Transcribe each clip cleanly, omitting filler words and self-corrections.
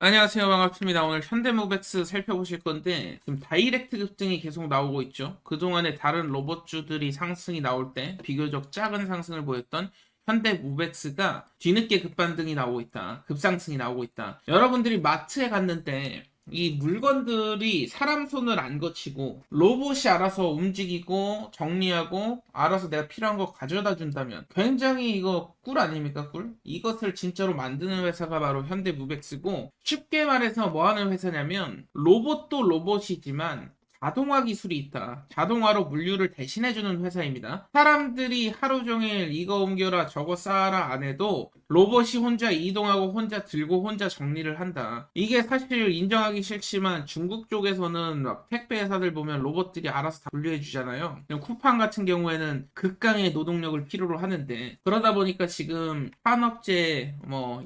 안녕하세요. 반갑습니다. 오늘 현대모백스 살펴보실 건데, 지금 다이렉트 급등이 계속 나오고 있죠. 그동안에 다른 로봇주들이 상승이 나올 때 비교적 작은 상승을 보였던 현대모백스가 뒤늦게 급반등이 나오고 있다. 급상승이 나오고 있다. 여러분들이 마트에 갔는데 이 물건들이 사람 손을 안 거치고 로봇이 알아서 움직이고 정리하고 알아서 내가 필요한 거 가져다 준다면 굉장히 이거 꿀 아닙니까, 꿀? 이것을 진짜로 만드는 회사가 바로 현대무백스고, 쉽게 말해서 뭐 하는 회사냐면 로봇도 로봇이지만 자동화 기술이 있다. 자동화로 물류를 대신해주는 회사입니다. 사람들이 하루 종일 이거 옮겨라 저거 쌓아라 안 해도 로봇이 혼자 이동하고 혼자 들고 혼자 정리를 한다. 이게 사실 인정하기 싫지만 중국 쪽에서는 막 택배 회사들 보면 로봇들이 알아서 다 분류해 주잖아요. 쿠팡 같은 경우에는 극강의 노동력을 필요로 하는데, 그러다 보니까 지금 산업재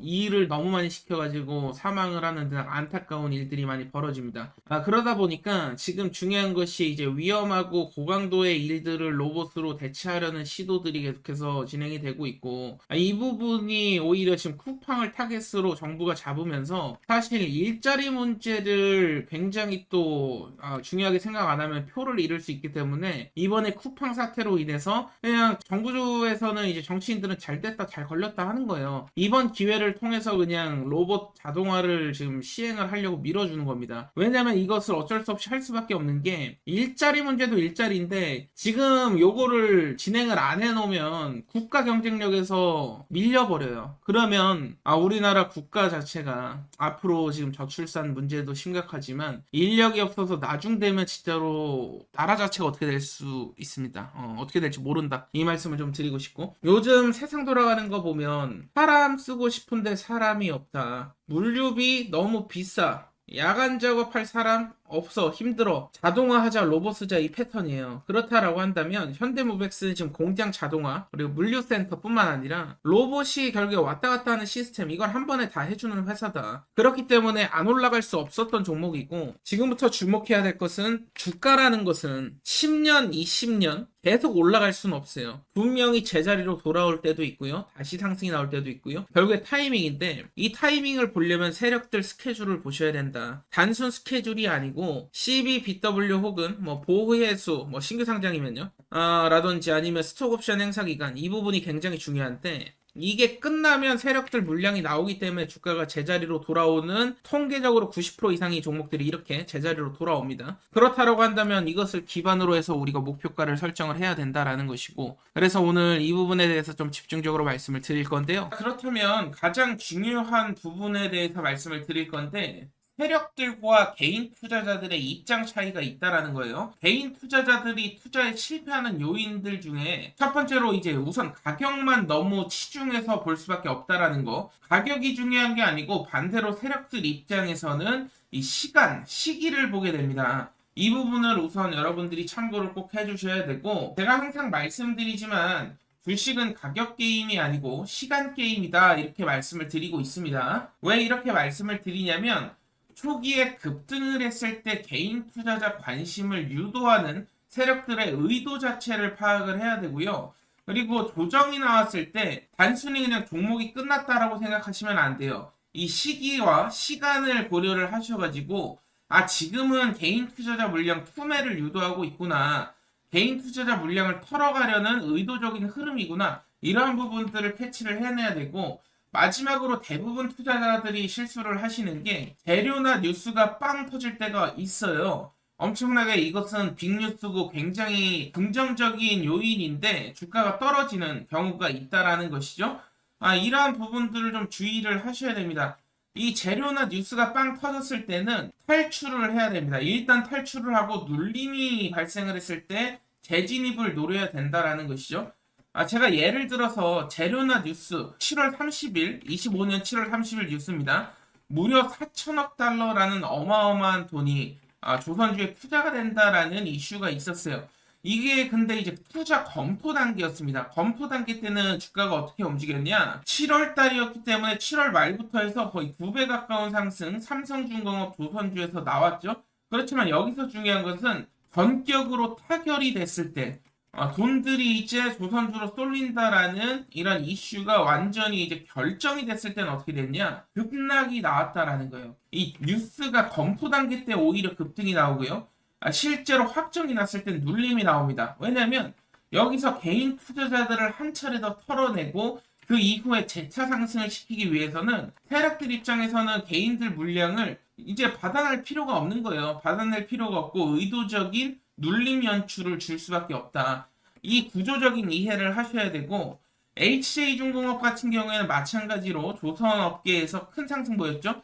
이 일을 너무 많이 시켜가지고 사망을 하는 등 안타까운 일들이 많이 벌어집니다. 그러다 보니까 지금 중요한 것이 이제 위험하고 고강도의 일들을 로봇으로 대체하려는 시도들이 계속해서 진행이 되고 있고, 이 부분이 오히려 지금 쿠팡을 타겟으로 정부가 잡으면서 사실 일자리 문제를 굉장히 또 중요하게 생각 안 하면 표를 잃을 수 있기 때문에, 이번에 쿠팡 사태로 인해서 그냥 정부에서는 이제 정치인들은 잘 됐다 잘 걸렸다 하는 거예요. 이번 기회를 통해서 그냥 로봇 자동화를 지금 시행을 하려고 밀어주는 겁니다. 왜냐면 이것을 어쩔 수 없이 할 수밖에 없는 게, 일자리 문제도 일자리인데 지금 요거를 진행을 안 해놓으면 국가 경쟁력에서 밀려버려요. 그러면 우리나라 국가 자체가 앞으로 지금 저출산 문제도 심각하지만 인력이 없어서 나중되면 진짜로 나라 자체가 어떻게 될 수 있습니다. 어떻게 될지 모른다. 이 말씀을 좀 드리고 싶고, 요즘 세상 돌아가는 거 보면 사람 쓰고 싶은데 사람이 없다. 물류비 너무 비싸. 야간 작업할 사람 없어, 힘들어, 자동화하자, 로봇 쓰자, 이 패턴이에요. 그렇다라고 한다면 현대모백스는 지금 공장 자동화 그리고 물류센터뿐만 아니라 로봇이 결국에 왔다 갔다 하는 시스템, 이걸 한 번에 다 해주는 회사다. 그렇기 때문에 안 올라갈 수 없었던 종목이고, 지금부터 주목해야 될 것은 주가라는 것은 10년, 20년 계속 올라갈 수는 없어요. 분명히 제자리로 돌아올 때도 있고요, 다시 상승이 나올 때도 있고요. 결국에 타이밍인데, 이 타이밍을 보려면 세력들 스케줄을 보셔야 된다. 단순 스케줄이 아니고 CBBW 혹은 보호해수, 신규 상장이면요, 라든지 아니면 스톡옵션 행사 기간, 이 부분이 굉장히 중요한데, 이게 끝나면 세력들 물량이 나오기 때문에 주가가 제자리로 돌아오는, 통계적으로 90% 이상의 종목들이 이렇게 제자리로 돌아옵니다. 그렇다고 한다면 이것을 기반으로 해서 우리가 목표가를 설정을 해야 된다라는 것이고, 그래서 오늘 이 부분에 대해서 좀 집중적으로 말씀을 드릴 건데요. 그렇다면 가장 중요한 부분에 대해서 말씀을 드릴 건데, 세력들과 개인 투자자들의 입장 차이가 있다라는 거예요. 개인 투자자들이 투자에 실패하는 요인들 중에 첫 번째로 이제 우선 가격만 너무 치중해서 볼 수밖에 없다라는 거. 가격이 중요한 게 아니고 반대로 세력들 입장에서는 이 시간, 시기를 보게 됩니다. 이 부분을 우선 여러분들이 참고를 꼭 해주셔야 되고, 제가 항상 말씀드리지만 주식은 가격 게임이 아니고 시간 게임이다, 이렇게 말씀을 드리고 있습니다. 왜 이렇게 말씀을 드리냐면, 초기에 급등을 했을 때 개인 투자자 관심을 유도하는 세력들의 의도 자체를 파악을 해야 되고요. 그리고 조정이 나왔을 때 단순히 그냥 종목이 끝났다라고 생각하시면 안 돼요. 이 시기와 시간을 고려를 하셔가지고, 지금은 개인 투자자 물량 투매를 유도하고 있구나, 개인 투자자 물량을 털어가려는 의도적인 흐름이구나, 이러한 부분들을 캐치를 해내야 되고, 마지막으로 대부분 투자자들이 실수를 하시는 게, 재료나 뉴스가 빵 터질 때가 있어요. 엄청나게 이것은 빅뉴스고 굉장히 긍정적인 요인인데 주가가 떨어지는 경우가 있다라는 것이죠. 이러한 부분들을 좀 주의를 하셔야 됩니다. 이 재료나 뉴스가 빵 터졌을 때는 탈출을 해야 됩니다. 일단 탈출을 하고 눌림이 발생을 했을 때 재진입을 노려야 된다라는 것이죠. 제가 예를 들어서 재료나 뉴스 7월 30일, 25년 7월 30일 뉴스입니다. 무려 4천억 달러라는 어마어마한 돈이 조선주에 투자가 된다라는 이슈가 있었어요. 이게 근데 이제 투자 검토 단계였습니다. 검토 단계 때는 주가가 어떻게 움직였냐? 7월 달이었기 때문에 7월 말부터 해서 거의 2배 가까운 상승, 삼성중공업, 조선주에서 나왔죠. 그렇지만 여기서 중요한 것은 전격으로 타결이 됐을 때, 돈들이 이제 조선주로 쏠린다라는 이런 이슈가 완전히 이제 결정이 됐을 때는 어떻게 됐냐? 급락이 나왔다라는 거예요. 이 뉴스가 검토 단계 때 오히려 급등이 나오고요. 실제로 확정이 났을 땐 눌림이 나옵니다. 왜냐면 여기서 개인 투자자들을 한 차례 더 털어내고 그 이후에 재차 상승을 시키기 위해서는 세력들 입장에서는 개인들 물량을 이제 받아낼 필요가 없는 거예요. 받아낼 필요가 없고 의도적인 눌림 연출을 줄 수밖에 없다. 이 구조적인 이해를 하셔야 되고 HJ중공업 같은 경우에는 마찬가지로 조선업계에서 큰 상승 보였죠.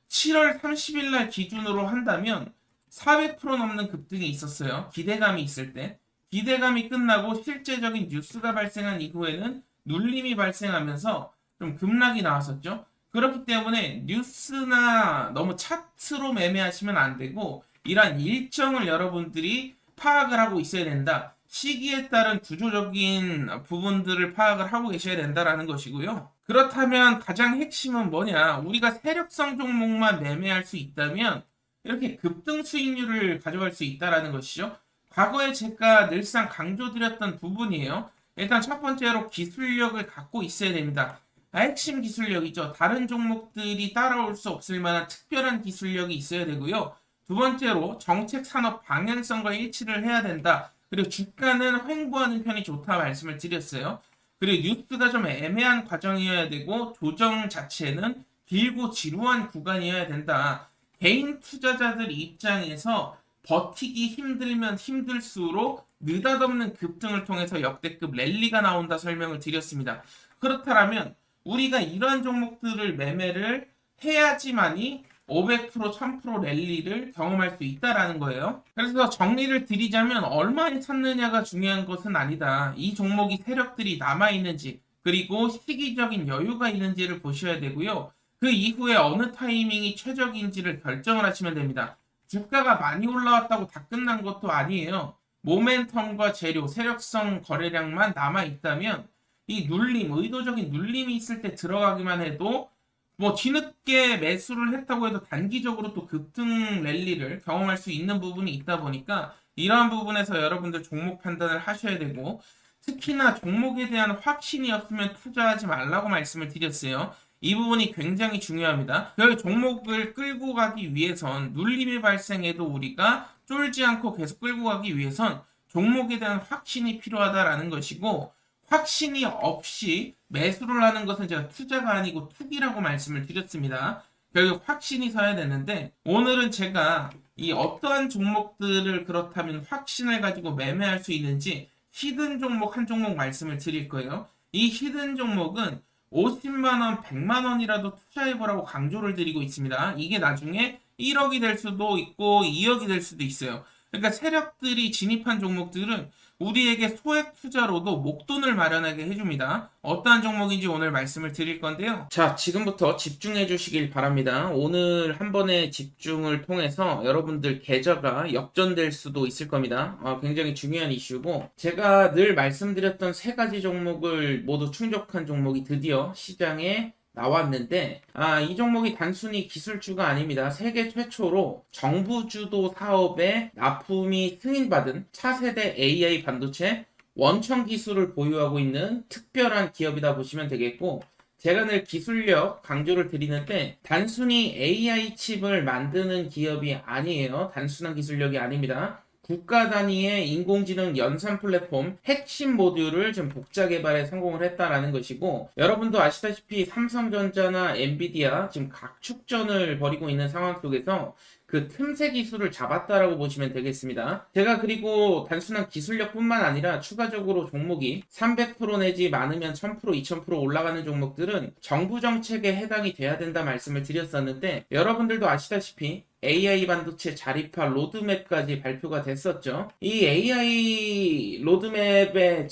7월 30일 날 기준으로 한다면 400% 넘는 급등이 있었어요. 기대감이 있을 때. 기대감이 끝나고 실제적인 뉴스가 발생한 이후에는 눌림이 발생하면서 좀 급락이 나왔었죠. 그렇기 때문에 뉴스나 너무 차트로 매매하시면 안 되고 이러한 일정을 여러분들이 파악을 하고 있어야 된다. 시기에 따른 구조적인 부분들을 파악을 하고 계셔야 된다라는 것이고요. 그렇다면 가장 핵심은 뭐냐? 우리가 세력성 종목만 매매할 수 있다면 이렇게 급등 수익률을 가져갈 수 있다라는 것이죠. 과거에 제가 늘상 강조드렸던 부분이에요. 일단 첫 번째로 기술력을 갖고 있어야 됩니다. 핵심 기술력이죠. 다른 종목들이 따라올 수 없을 만한 특별한 기술력이 있어야 되고요. 두 번째로 정책 산업 방향성과 일치를 해야 된다. 그리고 주가는 횡보하는 편이 좋다 말씀을 드렸어요. 그리고 뉴스가 좀 애매한 과정이어야 되고 조정 자체는 길고 지루한 구간이어야 된다. 개인 투자자들 입장에서 버티기 힘들면 힘들수록 느닷없는 급등을 통해서 역대급 랠리가 나온다 설명을 드렸습니다. 그렇다면 우리가 이러한 종목들을 매매를 해야지만이 500%, 1000% 랠리를 경험할 수 있다라는 거예요. 그래서 정리를 드리자면 얼마에 샀느냐가 중요한 것은 아니다. 이 종목이 세력들이 남아있는지 그리고 시기적인 여유가 있는지를 보셔야 되고요. 그 이후에 어느 타이밍이 최적인지를 결정을 하시면 됩니다. 주가가 많이 올라왔다고 다 끝난 것도 아니에요. 모멘텀과 재료, 세력성 거래량만 남아있다면 이 눌림, 의도적인 눌림이 있을 때 들어가기만 해도 뭐 뒤늦게 매수를 했다고 해도 단기적으로 또 급등 랠리를 경험할 수 있는 부분이 있다 보니까 이러한 부분에서 여러분들 종목 판단을 하셔야 되고 특히나 종목에 대한 확신이 없으면 투자하지 말라고 말씀을 드렸어요. 이 부분이 굉장히 중요합니다. 그 종목을 끌고 가기 위해선 눌림이 발생해도 우리가 쫄지 않고 계속 끌고 가기 위해선 종목에 대한 확신이 필요하다라는 것이고 확신이 없이 매수를 하는 것은 제가 투자가 아니고 투기라고 말씀을 드렸습니다. 결국 확신이 서야 되는데 오늘은 제가 이 어떠한 종목들을 그렇다면 확신을 가지고 매매할 수 있는지 히든 종목 한 종목 말씀을 드릴 거예요. 이 히든 종목은 50만원, 100만원이라도 투자해보라고 강조를 드리고 있습니다. 이게 나중에 1억이 될 수도 있고 2억이 될 수도 있어요. 그러니까 세력들이 진입한 종목들은 우리에게 소액 투자로도 목돈을 마련하게 해줍니다. 어떠한 종목인지 오늘 말씀을 드릴 건데요. 자, 지금부터 집중해 주시길 바랍니다. 오늘 한 번의 집중을 통해서 여러분들 계좌가 역전될 수도 있을 겁니다. 굉장히 중요한 이슈고 제가 늘 말씀드렸던 세 가지 종목을 모두 충족한 종목이 드디어 시장에 나왔는데 이 종목이 단순히 기술주가 아닙니다. 세계 최초로 정부 주도 사업에 납품이 승인받은 차세대 AI 반도체 원천 기술을 보유하고 있는 특별한 기업이다 보시면 되겠고 제가 늘 기술력 강조를 드리는데 단순히 AI 칩을 만드는 기업이 아니에요. 단순한 기술력이 아닙니다. 국가 단위의 인공지능 연산 플랫폼 핵심 모듈을 지금 복자 개발에 성공을 했다라는 것이고 여러분도 아시다시피 삼성전자나 엔비디아 지금 각축전을 벌이고 있는 상황 속에서 그 틈새 기술을 잡았다라고 보시면 되겠습니다. 제가 그리고 단순한 기술력뿐만 아니라 추가적으로 종목이 300% 내지 많으면 1000%, 2000% 올라가는 종목들은 정부 정책에 해당이 돼야 된다 말씀을 드렸었는데 여러분들도 아시다시피 AI 반도체 자립화 로드맵까지 발표가 됐었죠. 이 AI 로드맵에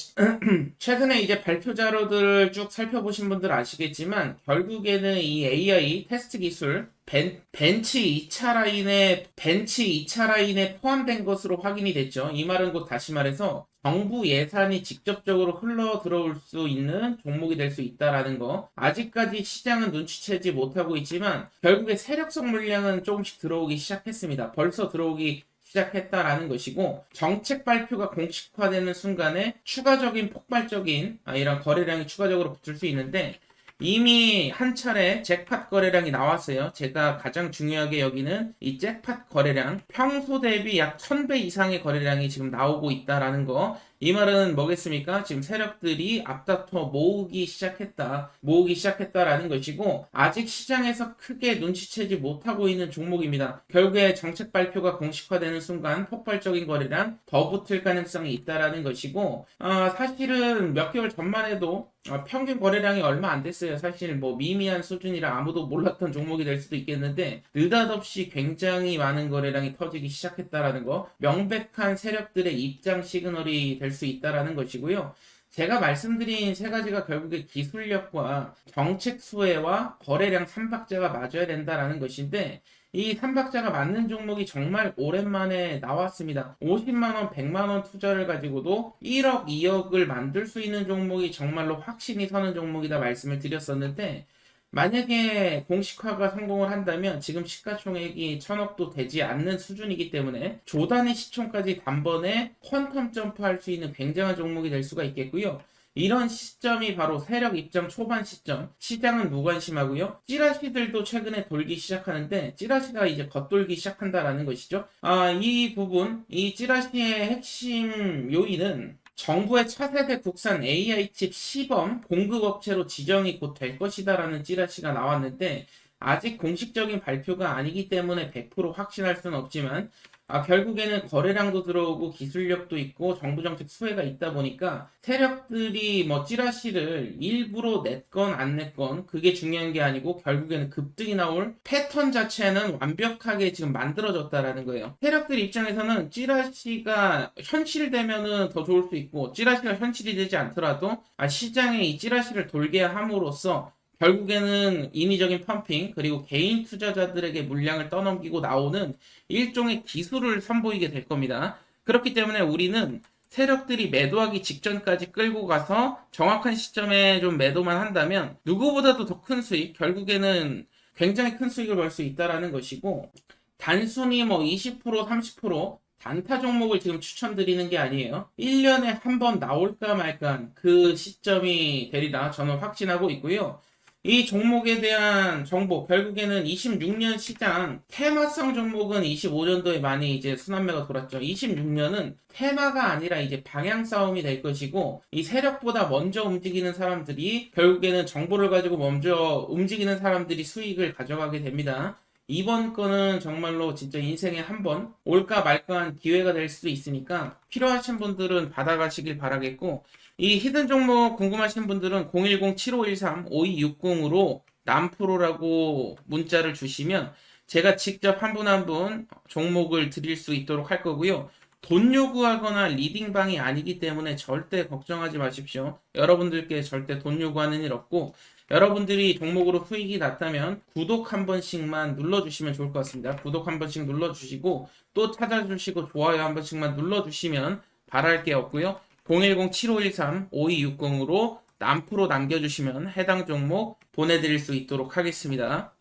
최근에 이제 발표 자료들을 쭉 살펴보신 분들 아시겠지만 결국에는 이 AI 테스트 기술 벤치 2차 라인에 포함된 것으로 확인이 됐죠. 이 말은 곧 다시 말해서 정부 예산이 직접적으로 흘러 들어올 수 있는 종목이 될 수 있다라는 거. 아직까지 시장은 눈치채지 못하고 있지만 결국에 세력성 물량은 조금씩 들어오기 시작했습니다. 벌써 들어오기 시작했다라는 것이고, 정책 발표가 공식화되는 순간에 추가적인 폭발적인 이런 거래량이 추가적으로 붙을 수 있는데, 이미 한 차례 잭팟 거래량이 나왔어요. 제가 가장 중요하게 여기는 이 잭팟 거래량, 평소 대비 약 1000배 이상의 거래량이 지금 나오고 있다라는 거. 이 말은 뭐겠습니까? 지금 세력들이 앞다퉈 모으기 시작했다라는 것이고, 아직 시장에서 크게 눈치채지 못하고 있는 종목입니다. 결국에 정책 발표가 공식화되는 순간 폭발적인 거래량 더 붙을 가능성이 있다라는 것이고, 사실은 몇 개월 전만 해도 평균 거래량이 얼마 안 됐어요. 사실 뭐 미미한 수준이라 아무도 몰랐던 종목이 될 수도 있겠는데, 느닷없이 굉장히 많은 거래량이 터지기 시작했다라는 거, 명백한 세력들의 입장 시그널이 될 수 있다라는 것이고요. 제가 말씀드린 세 가지가 결국에 기술력과 정책 수혜와 거래량 3박자가 맞아야 된다라는 것인데, 이 3박자가 맞는 종목이 정말 오랜만에 나왔습니다. 50만원, 100만원 투자를 가지고도 1억, 2억을 만들 수 있는 종목이 정말로 확신이 서는 종목이다 말씀을 드렸었는데, 만약에 공식화가 성공을 한다면 지금 시가총액이 1000억도 되지 않는 수준이기 때문에 조단위 시총까지 단번에 퀀텀 점프할 수 있는 굉장한 종목이 될 수가 있겠고요. 이런 시점이 바로 세력 입장 초반 시점. 시장은 무관심하고요. 찌라시들도 최근에 돌기 시작하는데, 찌라시가 이제 겉돌기 시작한다라는 것이죠. 이 부분, 이 찌라시의 핵심 요인은 정부의 차세대 국산 AI 칩 시범 공급업체로 지정이 곧 될 것이다라는 찌라시가 나왔는데, 아직 공식적인 발표가 아니기 때문에 100% 확신할 수는 없지만, 결국에는 거래량도 들어오고 기술력도 있고 정부 정책 수혜가 있다 보니까 세력들이 뭐 찌라시를 일부러 냈건 안 냈건 그게 중요한 게 아니고, 결국에는 급등이 나올 패턴 자체는 완벽하게 지금 만들어졌다라는 거예요. 세력들 입장에서는 찌라시가 현실되면은 더 좋을 수 있고, 찌라시가 현실이 되지 않더라도 시장에 이 찌라시를 돌게 함으로써 결국에는 인위적인 펌핑, 그리고 개인 투자자들에게 물량을 떠넘기고 나오는 일종의 기술을 선보이게 될 겁니다. 그렇기 때문에 우리는 세력들이 매도하기 직전까지 끌고 가서 정확한 시점에 좀 매도만 한다면 누구보다도 더 큰 수익, 결국에는 굉장히 큰 수익을 벌 수 있다라는 것이고, 단순히 뭐 20%, 30% 단타 종목을 지금 추천드리는 게 아니에요. 1년에 한 번 나올까 말까 그 시점이 되리라 저는 확신하고 있고요. 이 종목에 대한 정보, 결국에는 26년 시장 테마성 종목은 25년도에 많이 이제 순환매가 돌았죠. 26년은 테마가 아니라 이제 방향 싸움이 될 것이고, 이 세력보다 먼저 움직이는 사람들이, 결국에는 정보를 가지고 먼저 움직이는 사람들이 수익을 가져가게 됩니다. 이번 거는 정말로 진짜 인생에 한 번 올까 말까한 기회가 될 수도 있으니까 필요하신 분들은 받아가시길 바라겠고, 이 히든 종목 궁금하신 분들은 010-7513-5260으로 남프로라고 문자를 주시면 제가 직접 한 분 한 분 종목을 드릴 수 있도록 할 거고요. 돈 요구하거나 리딩방이 아니기 때문에 절대 걱정하지 마십시오. 여러분들께 절대 돈 요구하는 일 없고, 여러분들이 종목으로 수익이 났다면 구독 한 번씩만 눌러주시면 좋을 것 같습니다. 구독 한 번씩 눌러주시고 또 찾아주시고 좋아요 한 번씩만 눌러주시면 바랄 게 없고요. 010-7513-5260으로 남프로 남겨주시면 해당 종목 보내드릴 수 있도록 하겠습니다.